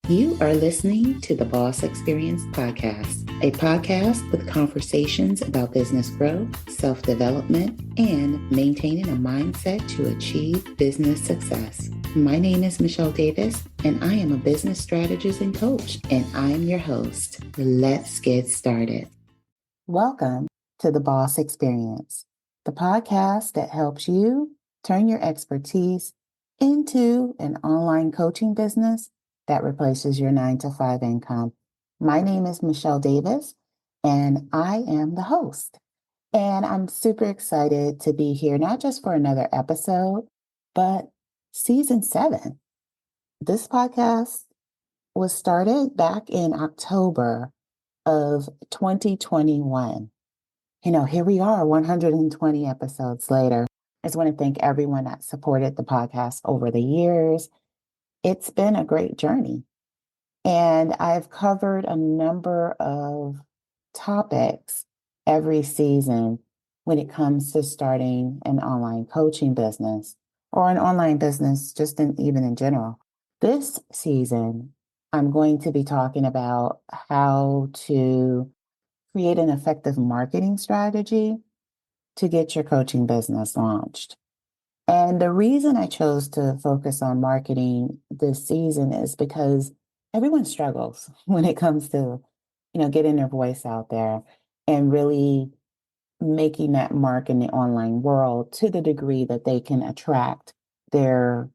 You are listening to the Boss Experience Podcast, a podcast with conversations about business growth, self-development, and maintaining a mindset to achieve business success. My name is Michele Davis, and I am a business strategist and coach, and I am your host. Let's get started. Welcome to the Boss Experience, the podcast that helps you turn your expertise into an online coaching business that replaces your 9-to-5 income. My name is Michele Davis, and I am the host. And I'm super excited to be here, not just for another episode, but season 7. This podcast was started back in October of 2021. Here we are 120 episodes later. I just want to thank everyone that supported the podcast over the years. It's been a great journey. And I've covered a number of topics every season when it comes to starting an online coaching business or an online business, even in general. This season, I'm going to be talking about how to create an effective marketing strategy to get your coaching business launched. And the reason I chose to focus on marketing this season is because everyone struggles when it comes to, getting their voice out there and really making that mark in the online world to the degree that they can attract their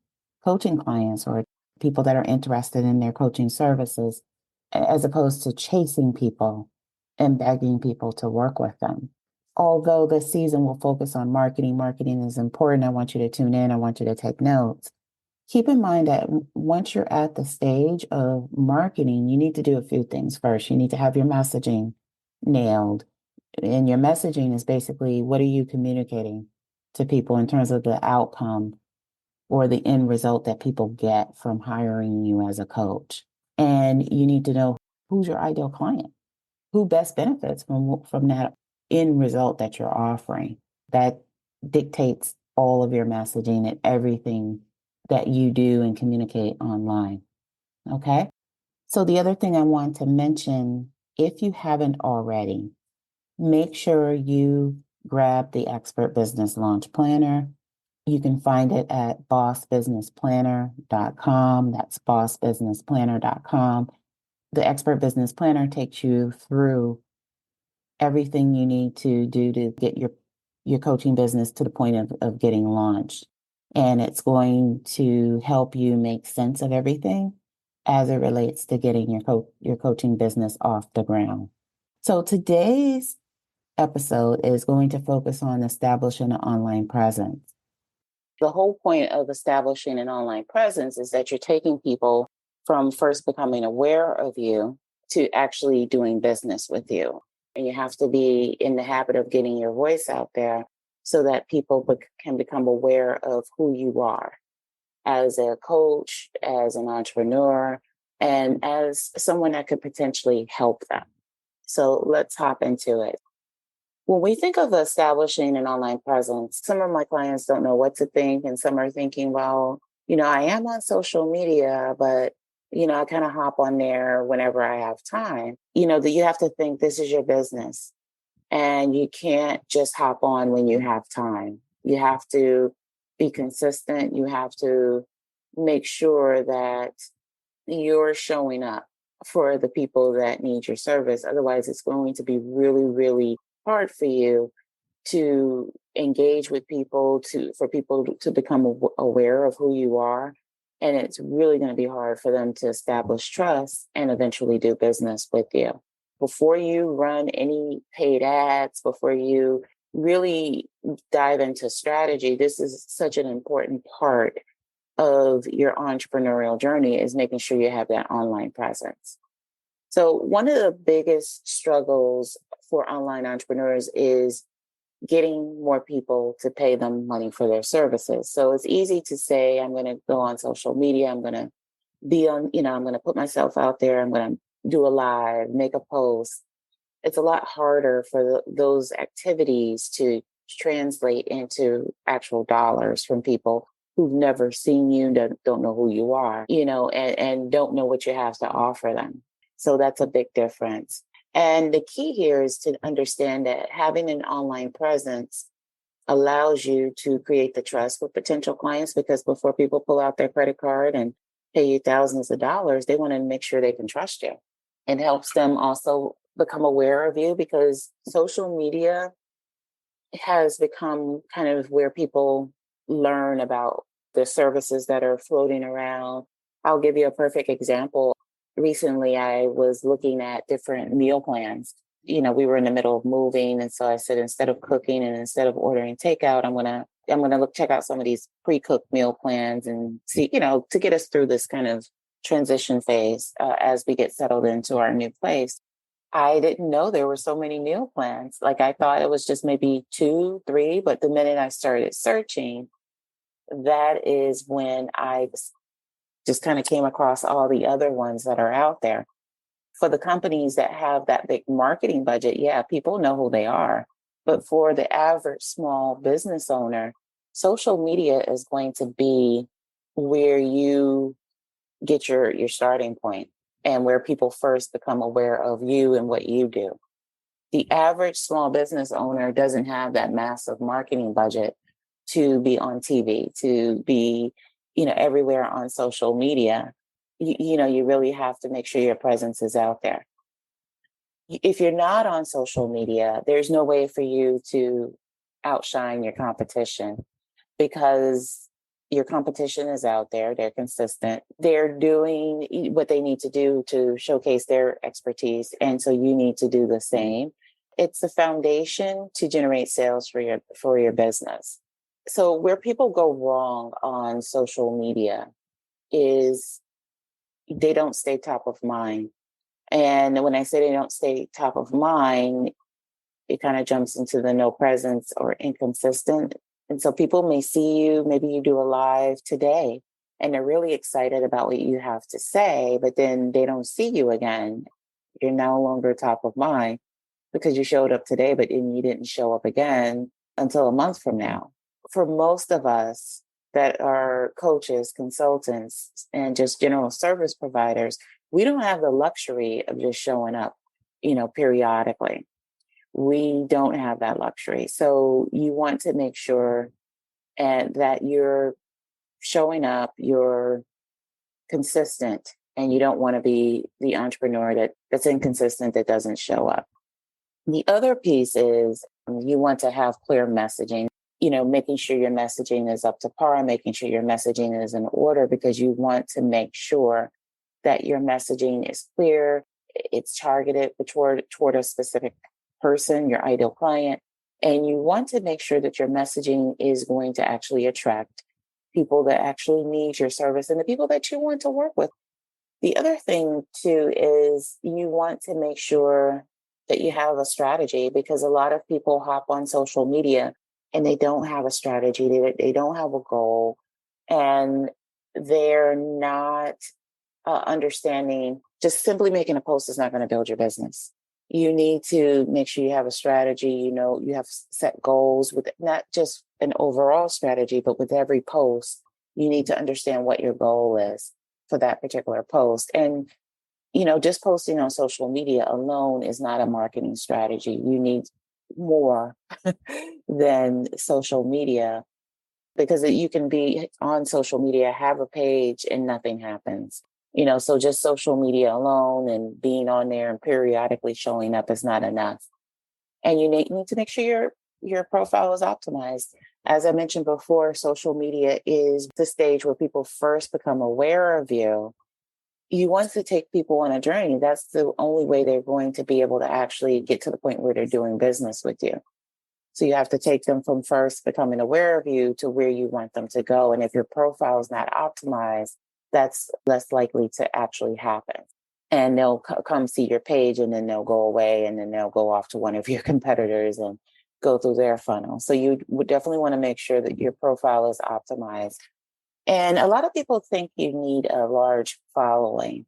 coaching clients or people that are interested in their coaching services, as opposed to chasing people and begging people to work with them. Although this season will focus on marketing, marketing is important. I want you to tune in. I want you to take notes. Keep in mind that once you're at the stage of marketing, you need to do a few things first. You need to have your messaging nailed. And your messaging is basically, what are you communicating to people in terms of the outcome or the end result that people get from hiring you as a coach? And you need to know who's your ideal client, who best benefits from that end result that you're offering. That dictates all of your messaging and everything that you do and communicate online. Okay? So the other thing I want to mention, if you haven't already, make sure you grab the Expert Business Launch Planner. You can find it at bossbusinessplanner.com. That's bossbusinessplanner.com. The Expert Business Planner takes you through everything you need to do to get your coaching business to the point of getting launched. And it's going to help you make sense of everything as it relates to getting your coaching business off the ground. So today's episode is going to focus on establishing an online presence. The whole point of establishing an online presence is that you're taking people from first becoming aware of you to actually doing business with you. And you have to be in the habit of getting your voice out there so that people can become aware of who you are as a coach, as an entrepreneur, and as someone that could potentially help them. So let's hop into it. When we think of establishing an online presence, some of my clients don't know what to think, and some are thinking, well, I am on social media, but I kind of hop on there whenever I have time. That you have to think this is your business and you can't just hop on when you have time. You have to be consistent. You have to make sure that you're showing up for the people that need your service. Otherwise, it's going to be really, really hard for you to engage with people, for people to become aware of who you are. And it's really going to be hard for them to establish trust and eventually do business with you. Before you run any paid ads, before you really dive into strategy, this is such an important part of your entrepreneurial journey, is making sure you have that online presence. So one of the biggest struggles for online entrepreneurs is getting more people to pay them money for their services. So it's easy to say, I'm going to go on social media. I'm going to be on, I'm going to put myself out there. I'm going to do a live, make a post. It's a lot harder for those activities to translate into actual dollars from people who've never seen you, don't know who you are, and don't know what you have to offer them. So that's a big difference. And the key here is to understand that having an online presence allows you to create the trust with potential clients, because before people pull out their credit card and pay you thousands of dollars, they want to make sure they can trust you. It helps them also become aware of you, because social media has become kind of where people learn about the services that are floating around. I'll give you a perfect example. Recently, I was looking at different meal plans. We were in the middle of moving, and so I said, instead of cooking and instead of ordering takeout, I'm gonna check out some of these pre-cooked meal plans and see, to get us through this kind of transition phase as we get settled into our new place. I didn't know there were so many meal plans. Like, I thought it was just maybe 2, 3, but the minute I started searching, that is when I just kind of came across all the other ones that are out there. For the companies that have that big marketing budget, yeah, people know who they are. But for the average small business owner, social media is going to be where you get your starting point and where people first become aware of you and what you do. The average small business owner doesn't have that massive marketing budget to be on TV, to be, everywhere on social media. You really have to make sure your presence is out there. If you're not on social media, there's no way for you to outshine your competition, because your competition is out there. They're consistent. They're doing what they need to do to showcase their expertise. And so you need to do the same. It's the foundation to generate sales for your business. So where people go wrong on social media is they don't stay top of mind. And when I say they don't stay top of mind, it kind of jumps into the no presence or inconsistent. And so people may see you, maybe you do a live today, and they're really excited about what you have to say, but then they don't see you again. You're no longer top of mind because you showed up today, but then you didn't show up again until a month from now. For most of us that are coaches, consultants, and just general service providers, we don't have the luxury of just showing up, periodically. We don't have that luxury. So you want to make sure that you're showing up, you're consistent, and you don't want to be the entrepreneur that's inconsistent, that doesn't show up. The other piece is you want to have clear messaging, making sure your messaging is up to par, making sure your messaging is in order, because you want to make sure that your messaging is clear, it's targeted toward a specific person, your ideal client. And you want to make sure that your messaging is going to actually attract people that actually need your service and the people that you want to work with. The other thing too is you want to make sure that you have a strategy, because a lot of people hop on social media and they don't have a strategy. They don't have a goal, and they're not understanding just simply making a post is not going to build your business. You need to make sure you have a strategy. You have set goals with not just an overall strategy, but with every post, you need to understand what your goal is for that particular post. And, just posting on social media alone is not a marketing strategy. You need more than social media, because you can be on social media, have a page, and nothing happens. So just social media alone and being on there and periodically showing up is not enough. And you need to make sure your profile is optimized. As I mentioned before, social media is the stage where people first become aware of you. You want to take people on a journey. That's the only way they're going to be able to actually get to the point where they're doing business with you. So you have to take them from first becoming aware of you to where you want them to go. And if your profile is not optimized, that's less likely to actually happen. And they'll come see your page, and then they'll go away, and then they'll go off to one of your competitors and go through their funnel. So you would definitely want to make sure that your profile is optimized. And a lot of people think you need a large following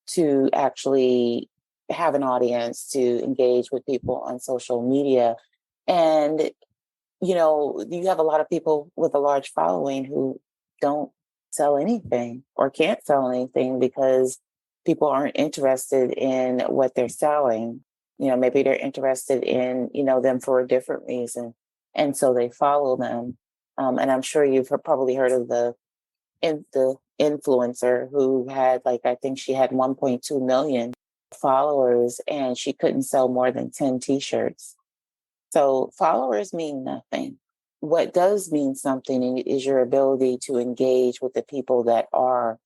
to actually have an audience, to engage with people on social media. And, you have a lot of people with a large following who don't sell anything or can't sell anything because people aren't interested in what they're selling. Maybe they're interested in, them for a different reason. And so they follow them. And I'm sure you've probably heard of the influencer who had, like, I think she had 1.2 million followers and she couldn't sell more than 10 t-shirts. So followers mean nothing. What does mean something is your ability to engage with the people that are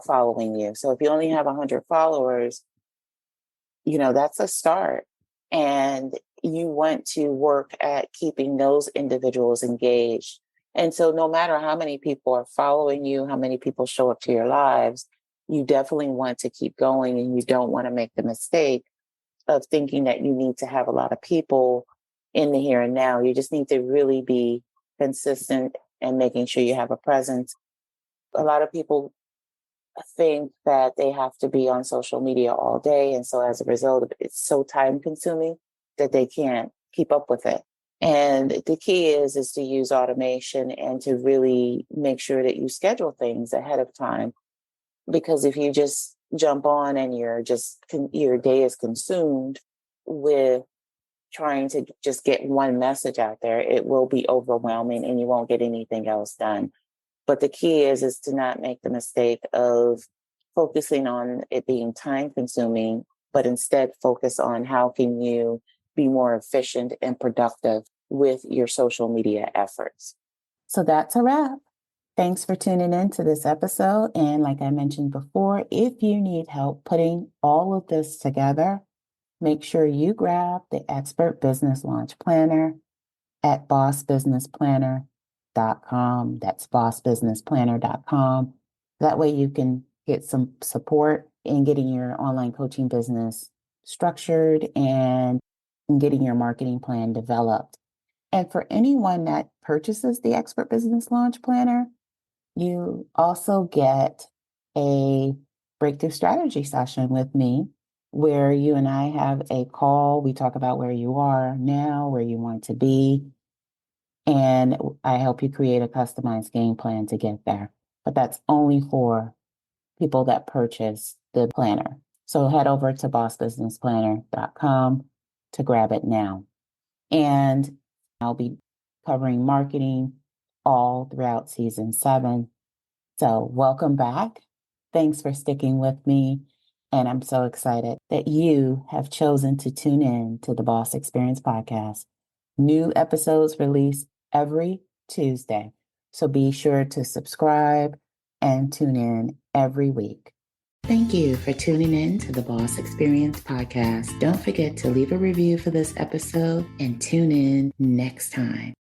following you. So if you only have 100 followers, that's a start. And you want to work at keeping those individuals engaged. And so no matter how many people are following you, how many people show up to your lives, you definitely want to keep going, and you don't want to make the mistake of thinking that you need to have a lot of people in the here and now. You just need to really be consistent and making sure you have a presence. A lot of people think that they have to be on social media all day. And so as a result, it's so time consuming that they can't keep up with it. And the key is to use automation and to really make sure that you schedule things ahead of time. Because if you just jump on and your day is consumed with trying to just get one message out there, it will be overwhelming and you won't get anything else done. But the key is to not make the mistake of focusing on it being time consuming, but instead focus on how can you be more efficient and productive with your social media efforts. So that's a wrap. Thanks for tuning in to this episode. And like I mentioned before, if you need help putting all of this together, make sure you grab the Expert Business Launch Planner at bossbusinessplanner.com. That's bossbusinessplanner.com. That way you can get some support in getting your online coaching business structured and getting your marketing plan developed. And for anyone that purchases the Expert Business Launch Planner, you also get a breakthrough strategy session with me where you and I have a call. We talk about where you are now, where you want to be, and I help you create a customized game plan to get there. But that's only for people that purchase the planner. So head over to bossbusinessplanner.com to grab it now. And I'll be covering marketing all throughout season 7. So welcome back. Thanks for sticking with me. And I'm so excited that you have chosen to tune in to the Boss Experience podcast. New episodes released every Tuesday. So be sure to subscribe and tune in every week. Thank you for tuning in to the Boss Experience podcast. Don't forget to leave a review for this episode and tune in next time.